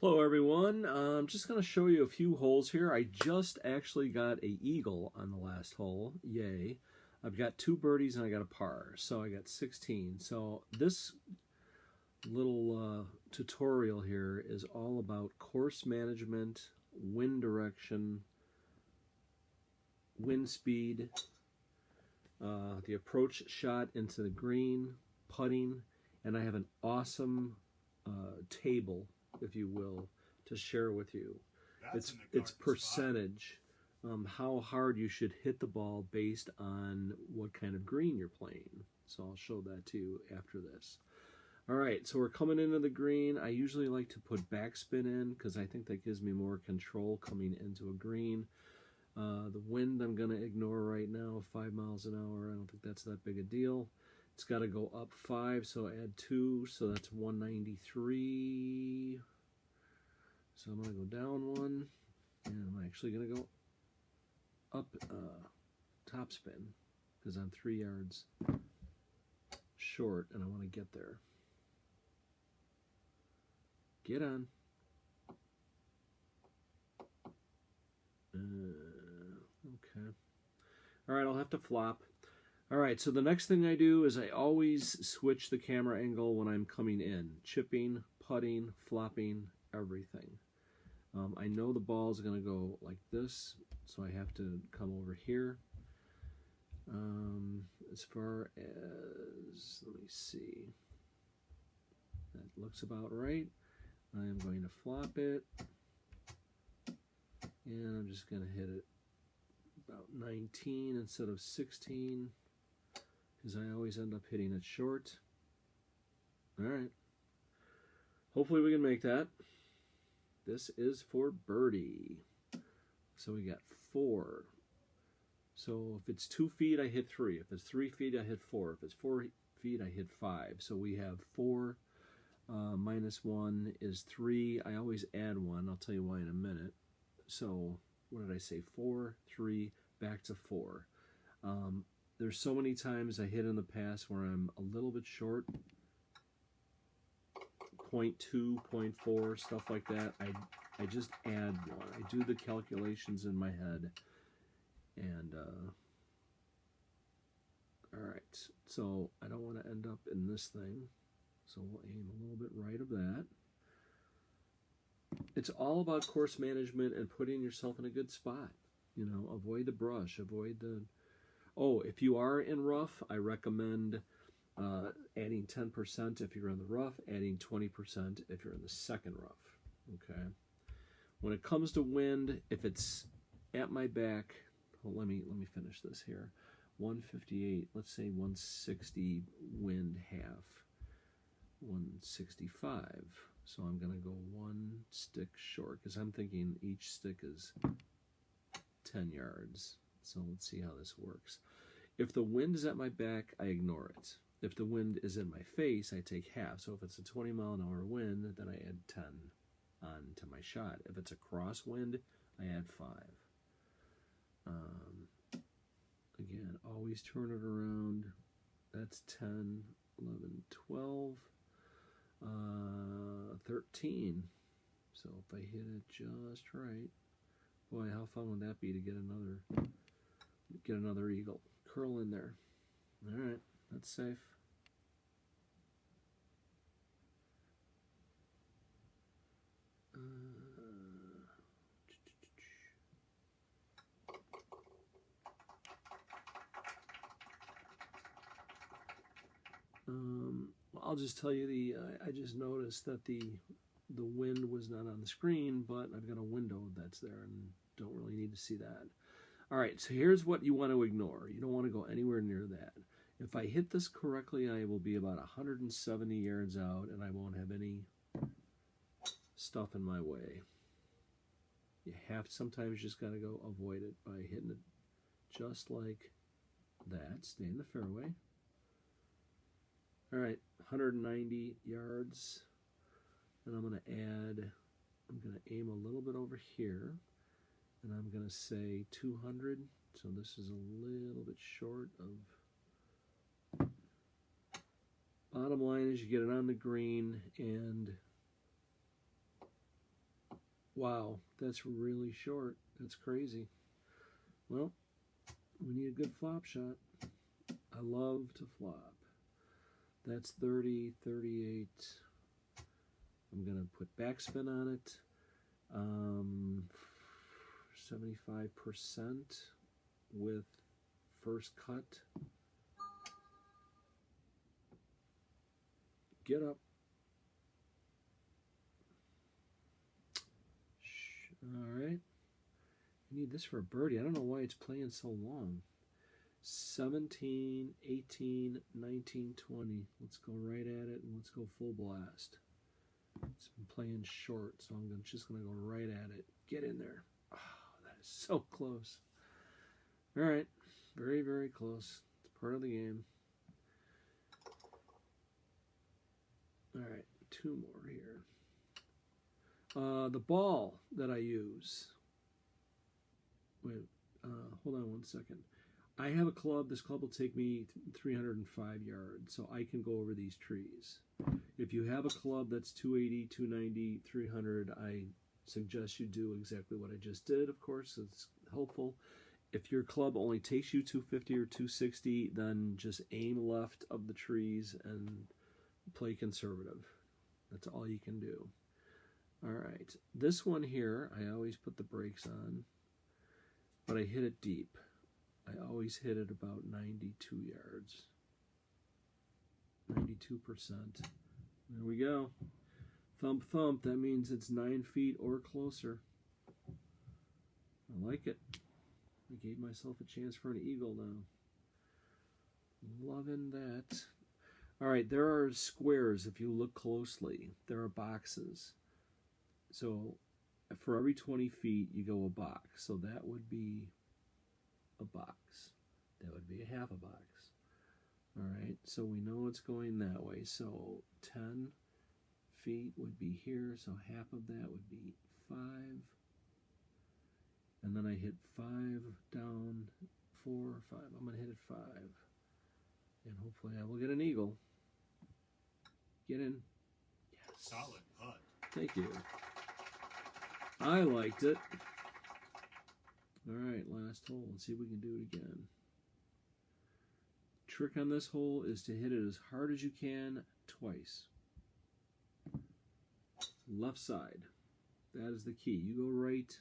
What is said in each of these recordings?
Hello everyone, I'm just going to show you a few holes here. I just actually got a eagle on the last hole, yay. I've got 2 birdies and I got a par, so I got 16. So this little tutorial here is all about course management, wind direction, wind speed, the approach shot into the green, putting, and I have an awesome table, if you will, to share with you. It's percentage, how hard you should hit the ball based on what kind of green you're playing. So I'll show that to you after this. All right, so we're coming into the green. I usually like to put backspin in because I think that gives me more control coming into a green. The wind I'm going to ignore right now, 5 miles an hour. I don't think that's that big a deal. It's got to go up 5, so add 2, so that's 193. So I'm going to go down 1, and I'm actually going to go up topspin because I'm 3 yards short, and I want to get there. Get on. Okay. All right, I'll have to flop. All right, so the next thing I do is I always switch the camera angle when I'm coming in. Chipping, putting, flopping, everything. I know the ball is going to go like this, so I have to come over here. As far as, let me see, that looks about right. I am going to flop it, and I'm just going to hit it about 19 instead of 16. Because I always end up hitting it short. All right. Hopefully we can make that. This is for birdie. So we got 4. So if it's 2 feet, I hit 3. If it's 3 feet, I hit 4. If it's 4 feet, I hit 5. So we have 4 minus 1 is 3. I always add 1. I'll tell you why in a minute. So what did I say? 4, 3, back to 4. There's so many times I hit in the past where I'm a little bit short, 0.2, 0.4, stuff like that. I just add 1. I do the calculations in my head. And, all right, so I don't want to end up in this thing. So we'll aim a little bit right of that. It's all about course management and putting yourself in a good spot. You know, avoid the brush, avoid the... Oh, if you are in rough, I recommend adding 10% if you're in the rough, adding 20% if you're in the second rough. Okay. When it comes to wind, if it's at my back, well, let me finish this here. 158, let's say 160 wind half, 165. So I'm going to go 1 stick short because I'm thinking each stick is 10 yards. So let's see how this works. If the wind is at my back, I ignore it. If the wind is in my face, I take half. So if it's a 20 mile an hour wind, then I add 10 on to my shot. If it's a crosswind, I add 5. Again, always turn it around. That's 10, 11, 12, 13. So if I hit it just right, boy, how fun would that be to get another eagle. Curl in there. All right, that's safe. I'll just tell you I just noticed that the wind was not on the screen, but I've got a window that's there and don't really need to see that. All right, so here's what you want to ignore. You don't want to go anywhere near that. If I hit this correctly, I will be about 170 yards out, and I won't have any stuff in my way. Sometimes you just got to go avoid it by hitting it just like that. Stay in the fairway. All right, 190 yards, and I'm going to aim a little bit over here. And I'm going to say 200, so this is a little bit short of... Bottom line is you get it on the green, and Wow, that's really short. That's crazy. Well, we need a good flop shot. I love to flop. That's 30, 38. I'm going to put backspin on it. 75% with first cut. Get up. All right. I need this for a birdie. I don't know why it's playing so long. 17, 18, 19, 20. Let's go right at it and let's go full blast. It's been playing short, so I'm just going to go right at it. Get in there. Oh, that is so close. All right. Very, very close. It's part of the game. All right. Two more here. The ball that I use. Wait, hold on one second. I have a club. This club will take me 305 yards, so I can go over these trees. If you have a club that's 280, 290, 300, I suggest you do exactly what I just did, of course. It's helpful. If your club only takes you 250 or 260, then just aim left of the trees and play conservative. That's all you can do. All right. This one here, I always put the brakes on, but I hit it deep. I always hit it about 92 yards. 92%. There we go. Thump, thump. That means it's 9 feet or closer. I like it. I gave myself a chance for an eagle now. Loving that. All right, there are squares if you look closely. There are boxes. So for every 20 feet, you go a box. So that would be a box. That would be a half a box. All right, so we know it's going that way. So 10 feet would be here, so half of that would be 5. And then I hit 5 down, 4, 5. I'm going to hit it 5. And hopefully I will get an eagle. Get in. Yes. Solid putt. Thank you. I liked it. All right, last hole. Let's see if we can do it again. Trick on this hole is to hit it as hard as you can twice. Left side. That is the key. You go right,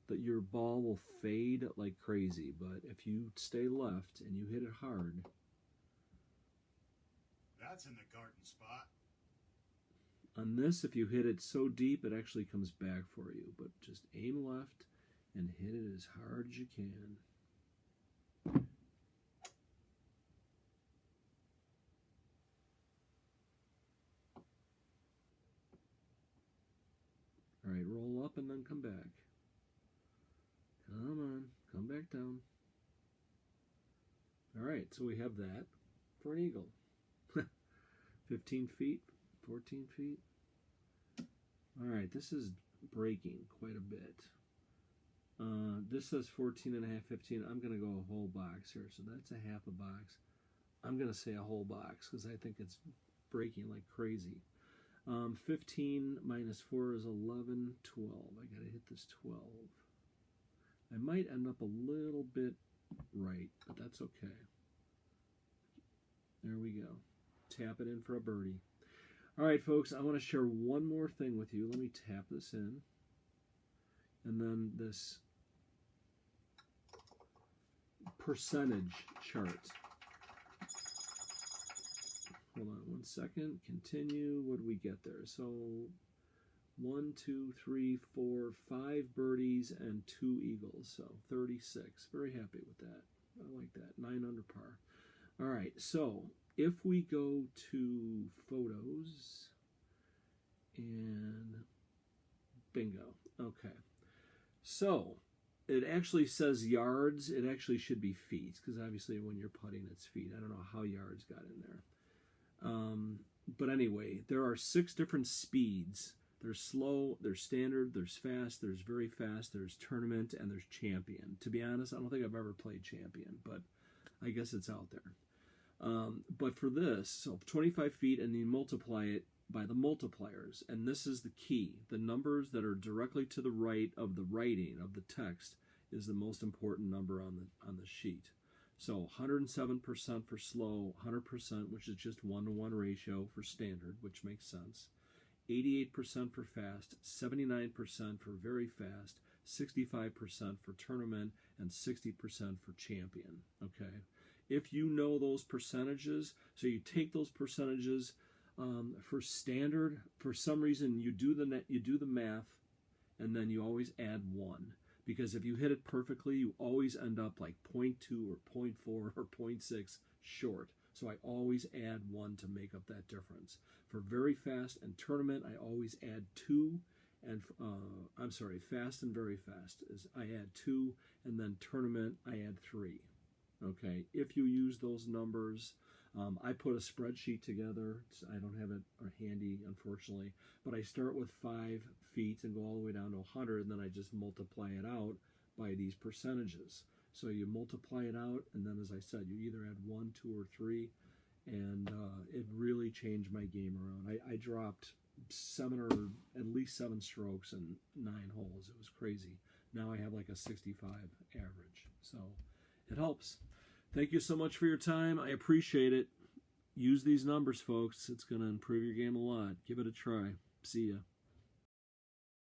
that your ball will fade like crazy. But if you stay left and you hit it hard, that's in the garden spot. On this, if you hit it so deep, it actually comes back for you. But just aim left and hit it as hard as you can. All right, roll up and then come back. Come on, come back down. All right, so we have that for an eagle. 15 feet, 14 feet. All right, this is breaking quite a bit. This says 14 and a half, 15. I'm going to go a whole box here, so that's a half a box. I'm going to say a whole box because I think it's breaking like crazy. 15 minus 4 is 11, 12. I got to hit this 12. I might end up a little bit right, but that's okay. There we go. Tap it in for a birdie. All right, folks, I want to share one more thing with you. Let me tap this in. And then this percentage chart. Hold on one second. Continue. What do we get there? So 1, 2, 3, 4, 5 birdies and 2 eagles. So 36. Very happy with that. I like that. 9 under par. All right. So if we go to photos and bingo. Okay. So it actually says yards. It actually should be feet because obviously when you're putting, it's feet. I don't know how yards got in there. But anyway, there are 6 different speeds. There's slow, there's standard, there's fast, there's very fast, there's tournament, and there's champion. To be honest, I don't think I've ever played champion, but I guess it's out there. But for this, so 25 feet, and you multiply it by the multipliers. And this is the key. The numbers that are directly to the right of the writing of the text is the most important number on the sheet. So 107% for slow, 100%, which is just 1-to-1 ratio for standard, which makes sense. 88% for fast, 79% for very fast, 65% for tournament, and 60% for champion. Okay, if you know those percentages, so you take those percentages for standard. For some reason, you do the math, and then you always add 1. Because if you hit it perfectly, you always end up like 0.2 or 0.4 or 0.6 short. So I always add 1 to make up that difference. For very fast and tournament, I always add 2. And fast and very fast is I add 2, and then tournament I add 3. Okay, if you use those numbers, I put a spreadsheet together. I don't have it handy, unfortunately, but I start with 5 feet and go all the way down to 100, and then I just multiply it out by these percentages. So you multiply it out, and then, as I said, you either add 1, 2, or 3, and it really changed my game around. I dropped at least 7 strokes and 9 holes. It was crazy. Now I have like a 65 average, so it helps. Thank you so much for your time. I appreciate it. Use these numbers, folks. It's going to improve your game a lot. Give it a try. See ya.